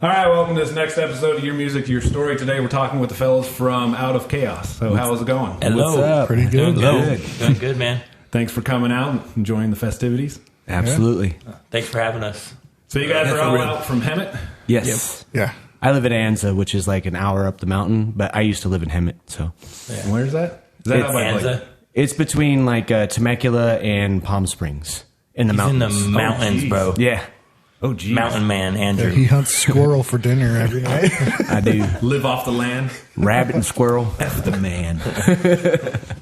All right, welcome to this next episode of Your Music, Your Story. Today we're talking with the fellas from Out of Chaos. So how is it going? Hello. What's up? Pretty good. Doing good, man. Thanks for coming out and enjoying the festivities. Absolutely. Thanks for having us. So you guys are all out from Hemet? Yes. Yeah. I live in Anza, which is like an hour up the mountain, but I used to live in Hemet, so. Yeah. Where's that? Is that It's out by, like, Anza. It's between like Temecula and Palm Springs in the He's in mountains. the mountains, geez. bro. Yeah, Oh, geez. Mountain man, Andrew. He hunts squirrel for dinner every night. I do. Live off the land. Rabbit and squirrel. F the man.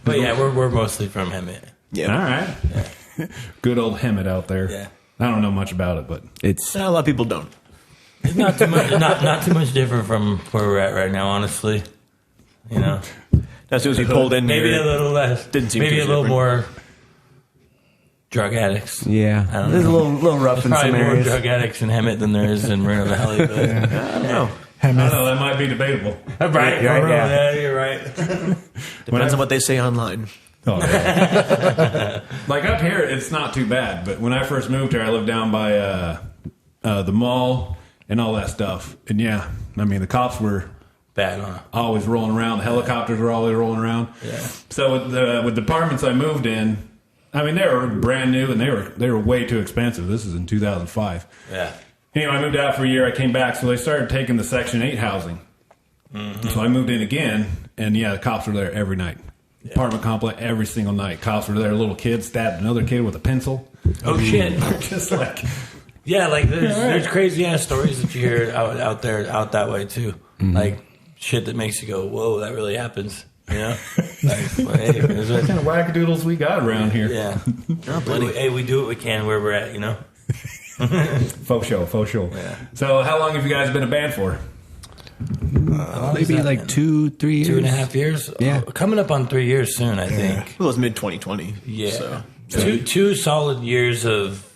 But yeah, we're mostly from Hemet. All right. Good old Hemet out there. Yeah. I don't know much about it, but It's A lot of people don't. It's not too much. Not too much different from where we're at right now, honestly. You know, As soon as we pulled in maybe here, a little less. Didn't seem maybe too a little different. more drug addicts. yeah. I don't It's a know. little rough There's in probably some more areas. drug addicts in Hemet than there is in Moreno Valley. But, I don't know. I don't know. That might be debatable. right? Yeah. You're right. Depends on what they say online. Oh, yeah. Like up here, it's not too bad. But when I first moved here, I lived down by the mall and all that stuff. And yeah, I mean, the cops were Bad, huh? always rolling around. The helicopters were always rolling around. Yeah. So with the apartments I moved in, I mean, they were brand new and they were way too expensive. This is in 2005. Yeah. Anyway, I moved out for a year. I came back, so they started taking the Section 8 housing. Mm-hmm. So I moved in again, and yeah, the cops were there every night. Apartment complex every single night. Cops were there. A little kid stabbed another kid with a pencil. Oh shit. Just like, Yeah, like there's crazy ass stories that you hear out there out that way too. Like shit that makes you go, whoa, that really happens. You know? Like, well, hey, there's what kind of wackadoodles we got around here? yeah. Hey, we do what we can where we're at, you know? Faux show. Yeah. So how long have you guys been a band for? Maybe that, like man? 2-3 years. 2.5 years? Yeah. Coming up on 3 years soon, I think. Well, it was mid 2020. Yeah. So. Two solid years of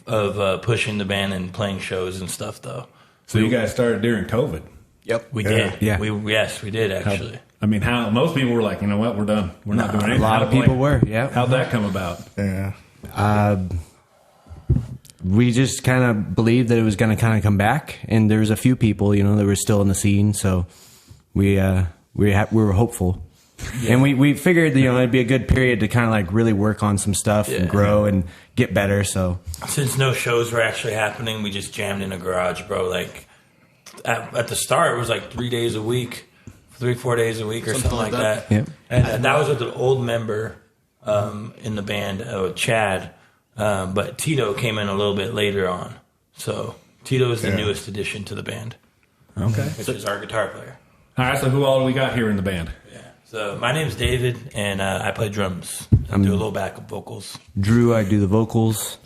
pushing the band and playing shows and stuff though. So you guys started during COVID. Yep. We did. Yeah. We did actually. How most people were like, you know what, we're done. We're not doing anything. A lot of people were, yeah. How'd that come about? Yeah. We just kind of believed that it was going to kind of come back, and there was a few people, you know, that were still in the scene, so we were hopeful. Yeah. And we figured, you know, it'd be a good period to kind of like really work on some stuff and grow and get better. So since no shows were actually happening, we just jammed in a garage, bro. Like at the start, it was like 3 days a week, 3-4 days a week, or something like that. Yep. And that was with an old member in the band, Chad. But Tito came in a little bit later on. So Tito is the newest addition to the band. Okay. Which is our guitar player. All right, so who all do we got here in the band? Yeah. So my name's David, and I play drums. I do a little backup vocals. Drew, I do the vocals.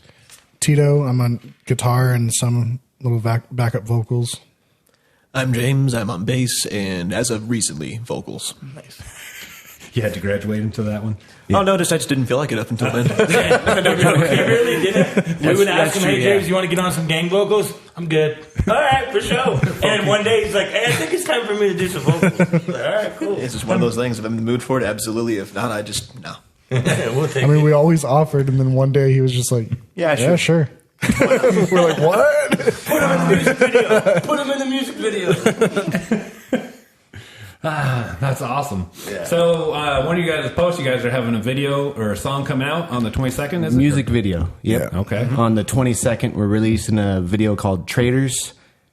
Tito, I'm on guitar and some little backup vocals. I'm James. I'm on bass and as of recently, vocals. Nice. You had to graduate into that one? Oh, no, I just didn't feel like it up until then. He really didn't. We would ask him, true, hey, James, you want to get on some gang vocals? I'm good. All right, for sure. And then one day he's like, hey, I think it's time for me to do some vocals. Like, all right, cool. It's just one of those things. If I'm in the mood for it, absolutely. If not, I just, no. We'll take I mean, it. we always offered, and then one day he was just like, Yeah, sure. We're like, what? Put him in the music video. Put him in the music video. That's awesome. Yeah. So when are you guys post? You guys are having a video or a song come out on the 22nd, is it? Music video. Yep. Yeah. Okay. On the 22nd, we're releasing a video called Traders.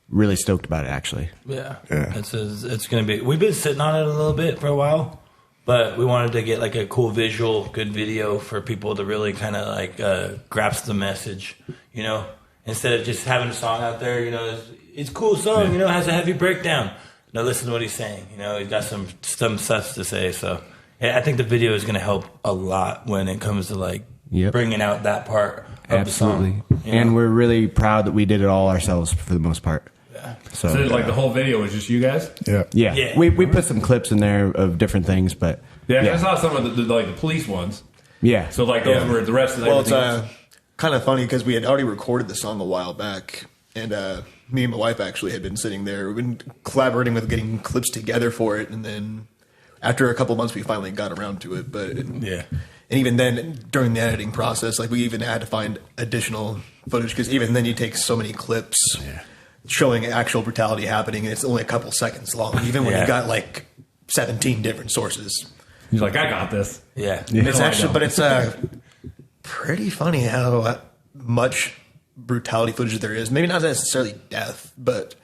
Really stoked about it, actually. Yeah. Yeah. It's going to be, we've been sitting on it a little bit for a while, but we wanted to get like a cool visual, good video for people to really kind of like grasp the message, you know, instead of just having a song out there, you know, it's a cool song, you know, has a heavy breakdown. No, listen to what he's saying. You know, he's got some stuff to say. So yeah, I think the video is going to help a lot when it comes to like bringing out that part of the song. Absolutely. And we're really proud that we did it all ourselves for the most part. Yeah. So like the whole video was just you guys? Yeah. Yeah. We put some clips in there of different things, but Yeah, I saw some of the police ones. yeah. So like those were the rest of the Well, it's everything else. kind of funny because we had already recorded the song a while back, and me and my wife actually had been sitting there. We've been collaborating with getting clips together for it, and then after a couple months, we finally got around to it. But Yeah. and even then, during the editing process, like we even had to find additional footage because even then, you take so many clips. Yeah. showing actual brutality happening, and it's only a couple seconds long, even when you got like 17 different sources. He's like, I got this. Yeah. It's actually, but it's pretty funny how much brutality footage there is. Maybe not necessarily death, but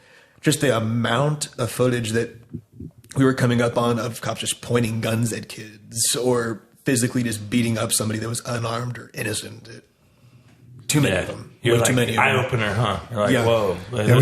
just the amount of footage that we were coming up on of cops just pointing guns at kids or physically just beating up somebody that was unarmed or innocent. Too many of them. You're Way like, too many of eye them. opener, huh? You're like, Yeah. whoa. Yeah,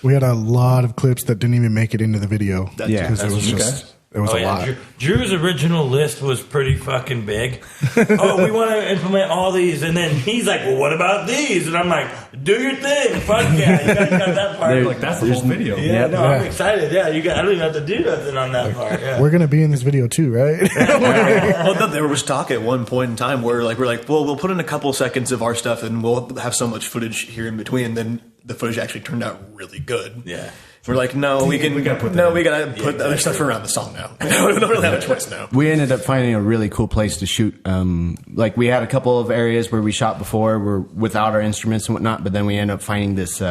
we had a lot of clips that didn't even make it into the video. Yeah. Because it was just it was a lot. Drew's original list was pretty fucking big. Oh, we want to implement all these, and then he's like, "Well, what about these?" And I'm like, "Do your thing, fuck yeah!" You got that part. Like, that's the whole video. Yeah, I'm excited. Yeah, I don't even have to do nothing on that part. Yeah. We're gonna be in this video too, right? Well, no, there was talk at one point in time where we're like, well, we'll put in a couple seconds of our stuff and we'll have so much footage here in between. And then the footage actually turned out really good. Yeah. We're like, no, we gotta put the other stuff around the song now. We don't really have a choice now. We ended up finding a really cool place to shoot. Like we had a couple of areas where we shot before, were without our instruments and whatnot, but then we ended up finding this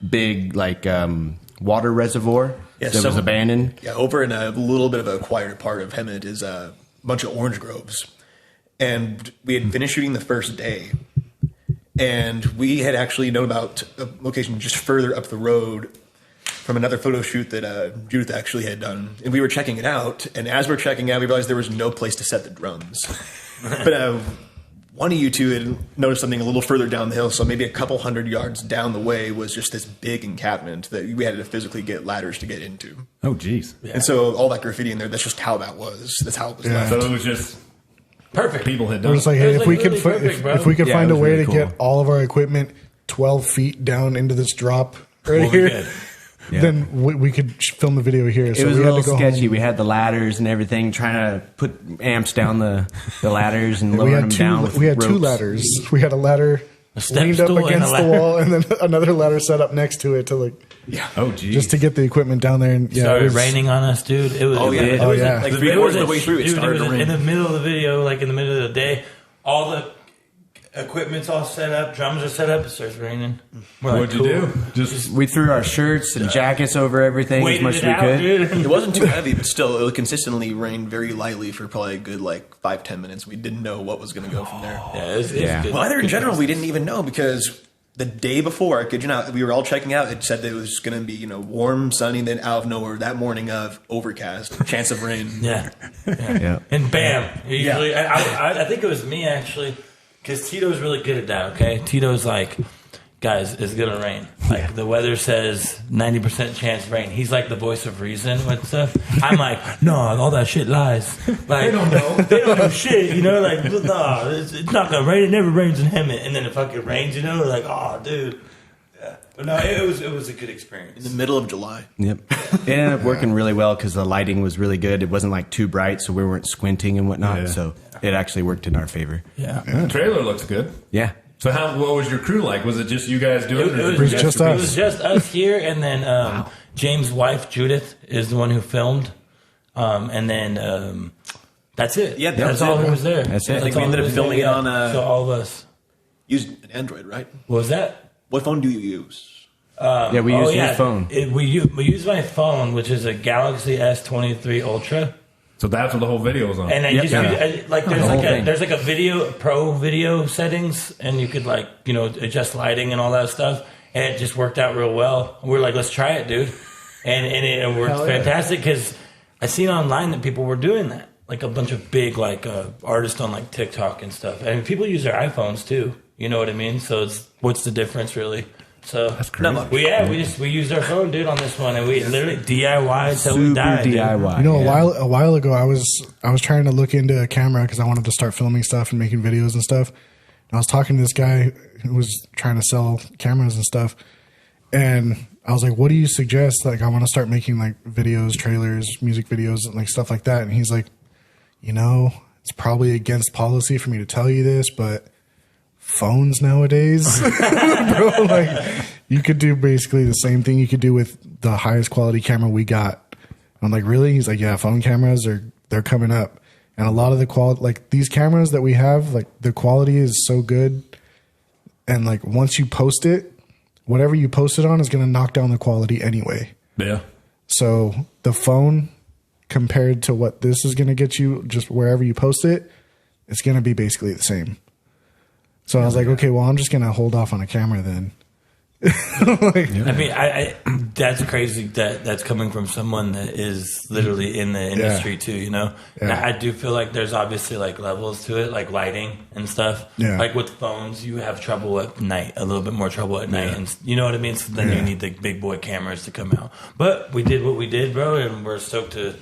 big water reservoir that was abandoned. Yeah, over in a little bit of a quieter part of Hemet is a bunch of orange groves, and we had finished shooting the first day, and we had actually known about a location just further up the road from another photo shoot that Judith actually had done. And we were checking it out. And as we're checking out, we realized there was no place to set the drums. But one of you two had noticed something a little further down the hill. So maybe a couple 100 yards down the way was just this big encampment that we had to physically get ladders to get into. Oh, geez. Yeah. And so all that graffiti in there, that's just how that was. That's how it was left. So it was just Perfect. people had We're done just like, It hey, was if we like could really perfect, bro. if we could Yeah, find it a was way really to cool. get all of our equipment 12 feet down into this drop right We'll be here, good. then we could film the video here. So It was we a had little to go sketchy. home. We had the ladders and everything, trying to put amps down the ladders and We lowering had them two. down. With We had two ropes. ladders. We had a ladder step leaned up stool and a against the ladder. wall, and then another ladder set up next to it to Oh, geez. just to get the equipment down there. And yeah, Started it was, raining on us, dude. It was. Oh, yeah. It Oh, was yeah. Like it 3/4 was of the way through, it dude, started to was rain. in the middle of the video, like in the middle of the day. All the equipment's all set up, drums are set up. It starts raining. We're like, What'd you cool. do? Just We threw our shirts and jackets over everything as Waited much it as we out, could. dude. It wasn't too heavy, but still, it consistently rained very lightly for probably a good 5-10 minutes. We didn't know what was going to go from there. Yeah, it's Yeah. good. Well, either in general, we didn't even know because the day before, I kid you not, we were all checking out. It said that it was going to be, warm, sunny. Then out of nowhere, that morning of overcast, chance of rain. Yeah. Yeah. And bam. Usually, I think it was me actually, because Tito's really good at that. Okay, Tito's like, guys, it's gonna rain. Like the weather says 90% chance of rain. He's like the voice of reason with stuff. I'm like, no, all that shit lies. Like, they don't know. They don't know shit. Like, no, it's not gonna rain. It never rains in Hemet, and then it fucking rains. We're like, oh, dude. Yeah. But no, it was a good experience. In the middle of July. Yep. It ended up working really well because the lighting was really good. It wasn't like too bright, so we weren't squinting and whatnot. Yeah. So it actually worked in our favor. Yeah. the trailer looks good. Yeah. So what was your crew like? Was it just you guys doing it? It or was did you just guys us. It was just us here, and then James' wife Judith is the one who filmed, and then that's it. Yeah, that's all who was there. That's it. I think we all ended who up was filming there, it on, so all of us. Used an Android, right? What was that? What phone do you use? Yeah, we used his phone. We use my phone, which is a Galaxy S23 Ultra. So that's what the whole video was on. And I just thing. there's like a pro video settings, and you could adjust lighting and all that stuff, and it just worked out real well. We're like, let's try it, dude, and it worked fantastic because I seen online that people were doing that, like a bunch of big artists on like TikTok and stuff, and people use their iPhones too. You know what I mean? So what's the difference really? So That's crazy. we used our phone, dude, on this one, and we literally DIY till we Super died. dude. DIY. a while ago, I was trying to look into a camera because I wanted to start filming stuff and making videos and stuff. And I was talking to this guy who was trying to sell cameras and stuff, and I was like, "What do you suggest? Like, I want to start making videos, trailers, music videos, and stuff like that." And he's like, "It's probably against policy for me to tell you this, but." Phones nowadays, bro, you could do basically the same thing you could do with the highest quality camera we got. I'm like, really? He's like, yeah, phone cameras they're coming up, and a lot of the quality, these cameras that we have, the quality is so good, and once you post it, whatever you post it on is going to knock down the quality anyway. Yeah. So the phone compared to what this is going to get you, just wherever you post it, it's going to be basically the same. So I was like, okay, well, I'm just going to hold off on a camera then. I mean, I that's crazy that's coming from someone that is literally in the industry too, you know? And I do feel like there's obviously like levels to it, like lighting and stuff. Yeah. Like with phones, you have trouble at night, a little bit more trouble at night. And you know what I mean? So then you need the big boy cameras to come out. But we did what we did, bro, and we're stoked to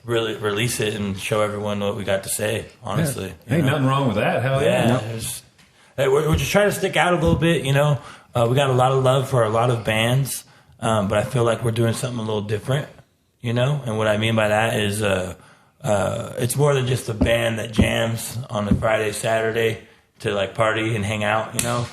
really release it and show everyone what we got to say, honestly. Yeah. Ain't nothing wrong with that. Hell yeah. We're just trying to stick out a little bit, you know? We got a lot of love for a lot of bands, but I feel like we're doing something a little different, you know? And what I mean by that is it's more than just a band that jams on a Friday, Saturday to like party and hang out, you know?